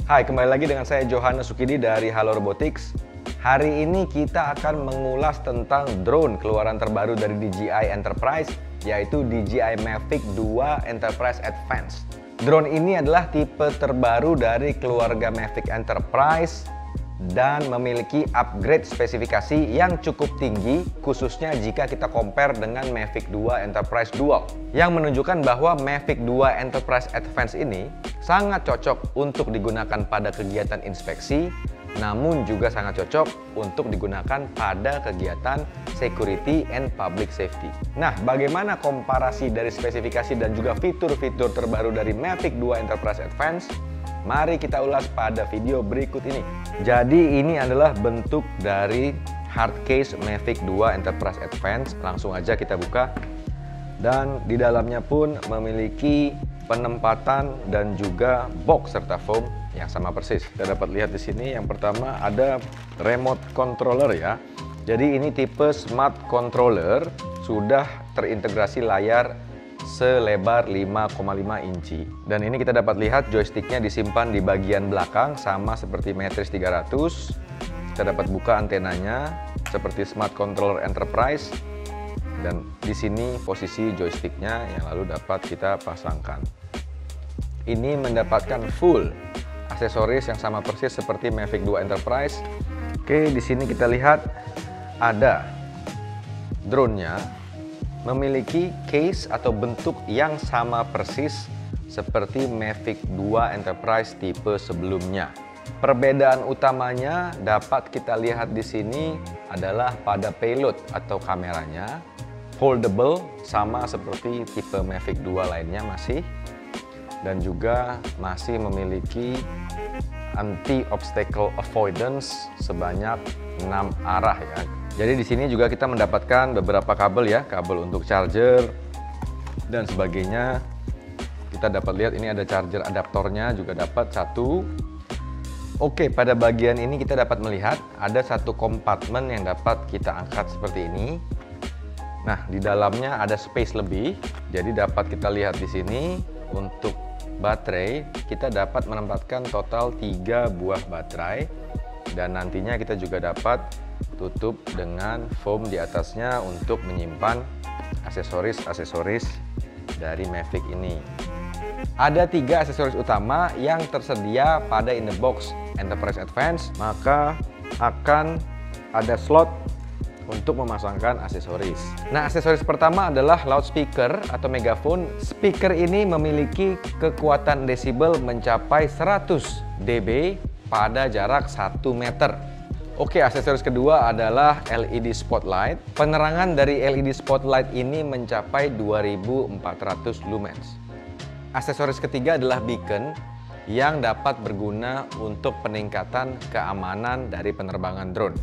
Hai, kembali lagi dengan saya Johannes Sukidi dari Halo Robotics. Hari ini kita akan mengulas tentang drone keluaran terbaru dari DJI Enterprise, yaitu DJI Mavic 2 Enterprise Advanced. Drone ini adalah tipe terbaru dari keluarga Mavic Enterprise dan memiliki upgrade spesifikasi yang cukup tinggi, khususnya jika kita compare dengan Mavic 2 Enterprise Dual, yang menunjukkan bahwa Mavic 2 Enterprise Advanced ini sangat cocok untuk digunakan pada kegiatan inspeksi, namun juga sangat cocok untuk digunakan pada kegiatan security and public safety. Nah, bagaimana komparasi dari spesifikasi dan juga fitur-fitur terbaru dari Mavic 2 Enterprise Advanced? Mari kita ulas pada video berikut ini. Jadi ini adalah bentuk dari hard case Mavic 2 Enterprise Advanced. Langsung aja kita buka. Dan di dalamnya pun memiliki penempatan dan juga box serta foam yang sama persis. Kita dapat lihat di sini yang pertama ada remote controller ya. Jadi ini tipe smart controller, sudah terintegrasi layar selebar 5,5 inci. Dan ini kita dapat lihat joysticknya disimpan di bagian belakang sama seperti Matrix 300. Kita dapat buka antenanya seperti Smart Controller Enterprise. Dan di sini posisi joysticknya yang lalu dapat kita pasangkan. Ini mendapatkan full aksesoris yang sama persis seperti Mavic 2 Enterprise. Oke, di sini kita lihat ada drone-nya memiliki case atau bentuk yang sama persis seperti Mavic 2 Enterprise tipe sebelumnya. Perbedaan utamanya dapat kita lihat di sini adalah pada payload atau kameranya. Foldable sama seperti tipe Mavic 2 lainnya masih, dan juga masih memiliki anti-obstacle avoidance sebanyak 6 arah ya. Jadi di sini juga kita mendapatkan beberapa kabel ya, kabel untuk charger dan sebagainya. Kita dapat lihat ini ada charger adaptornya juga dapat satu. Oke, pada bagian ini kita dapat melihat ada satu kompartemen yang dapat kita angkat seperti ini. Nah, di dalamnya ada space lebih. Jadi dapat kita lihat di sini untuk baterai kita dapat menempatkan total 3 buah baterai, dan nantinya kita juga dapat tutup dengan foam di atasnya untuk menyimpan aksesoris-aksesoris dari Mavic ini. Ada 3 aksesoris utama yang tersedia pada in the box Enterprise Advanced, maka akan ada slot untuk memasangkan aksesoris. Nah, aksesoris pertama adalah loudspeaker atau megaphone. Speaker ini memiliki kekuatan desibel mencapai 100 dB pada jarak 1 meter. Oke, aksesoris kedua adalah LED spotlight. Penerangan dari LED spotlight ini mencapai 2400 lumens. Aksesoris ketiga adalah beacon yang dapat berguna untuk peningkatan keamanan dari penerbangan drone.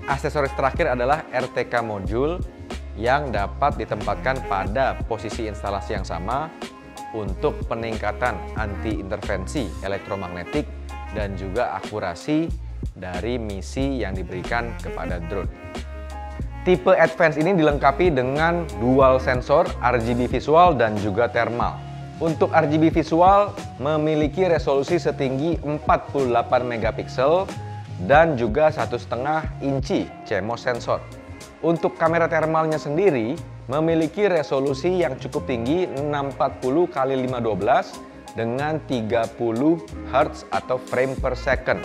Aksesoris terakhir adalah RTK module yang dapat ditempatkan pada posisi instalasi yang sama untuk peningkatan anti-intervensi elektromagnetik dan juga akurasi dari misi yang diberikan kepada drone. Tipe Advance ini dilengkapi dengan dual sensor RGB visual dan juga thermal. Untuk RGB visual memiliki resolusi setinggi 48 megapiksel dan juga 1,5 inci CMOS sensor. Untuk kamera thermalnya sendiri memiliki resolusi yang cukup tinggi 640 x 512 dengan 30 Hz atau frame per second.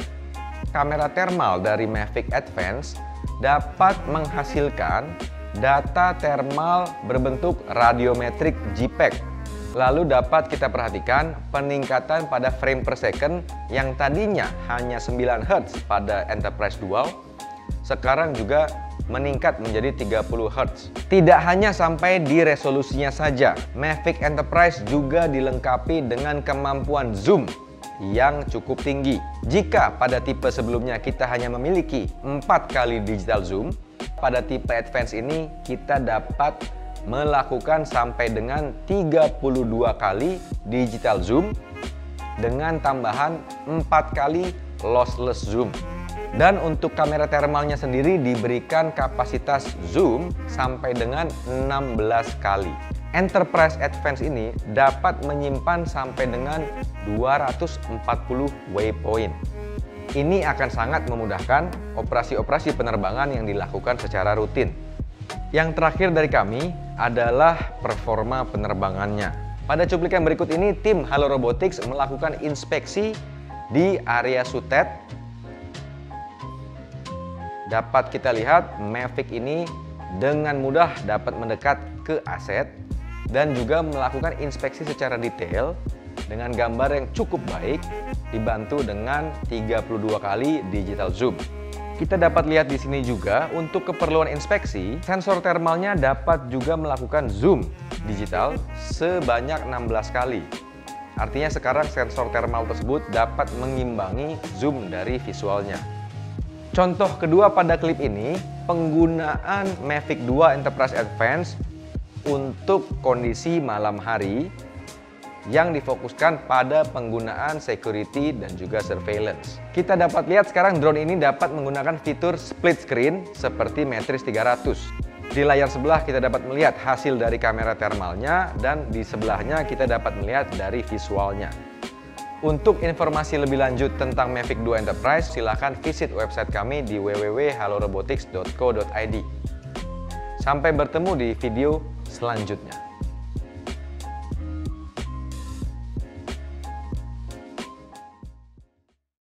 Kamera thermal dari Mavic Advance dapat menghasilkan data thermal berbentuk radiometrik JPEG. Lalu dapat kita perhatikan peningkatan pada frame per second yang tadinya hanya 9 Hz pada Enterprise Dual, sekarang juga meningkat menjadi 30 Hz. Tidak hanya sampai di resolusinya saja, Mavic Enterprise juga dilengkapi dengan kemampuan zoom yang cukup tinggi. Jika pada tipe sebelumnya kita hanya memiliki 4 kali digital zoom, pada tipe Advance ini kita dapat melakukan sampai dengan 32 kali digital zoom dengan tambahan 4 kali lossless zoom. Dan untuk kamera thermalnya sendiri diberikan kapasitas zoom sampai dengan 16 kali. Enterprise Advanced ini dapat menyimpan sampai dengan 240 waypoint. Ini akan sangat memudahkan operasi-operasi penerbangan yang dilakukan secara rutin. Yang terakhir dari kami adalah performa penerbangannya. Pada cuplikan berikut ini, tim Halo Robotics melakukan inspeksi di area Sutet. Dapat kita lihat Mavic ini dengan mudah dapat mendekat ke aset dan juga melakukan inspeksi secara detail dengan gambar yang cukup baik, dibantu dengan 32 kali digital zoom. Kita dapat lihat di sini juga untuk keperluan inspeksi, sensor thermalnya dapat juga melakukan zoom digital sebanyak 16 kali. Artinya sekarang sensor thermal tersebut dapat mengimbangi zoom dari visualnya. Contoh kedua pada klip ini, penggunaan Mavic 2 Enterprise Advanced untuk kondisi malam hari yang difokuskan pada penggunaan security dan juga surveillance. Kita dapat lihat sekarang drone ini dapat menggunakan fitur split screen seperti Matrix 300. Di layar sebelah kita dapat melihat hasil dari kamera thermalnya dan di sebelahnya kita dapat melihat dari visualnya. Untuk informasi lebih lanjut tentang Mavic 2 Enterprise, silakan visit website kami di www.halorobotics.co.id. Sampai bertemu di video selanjutnya.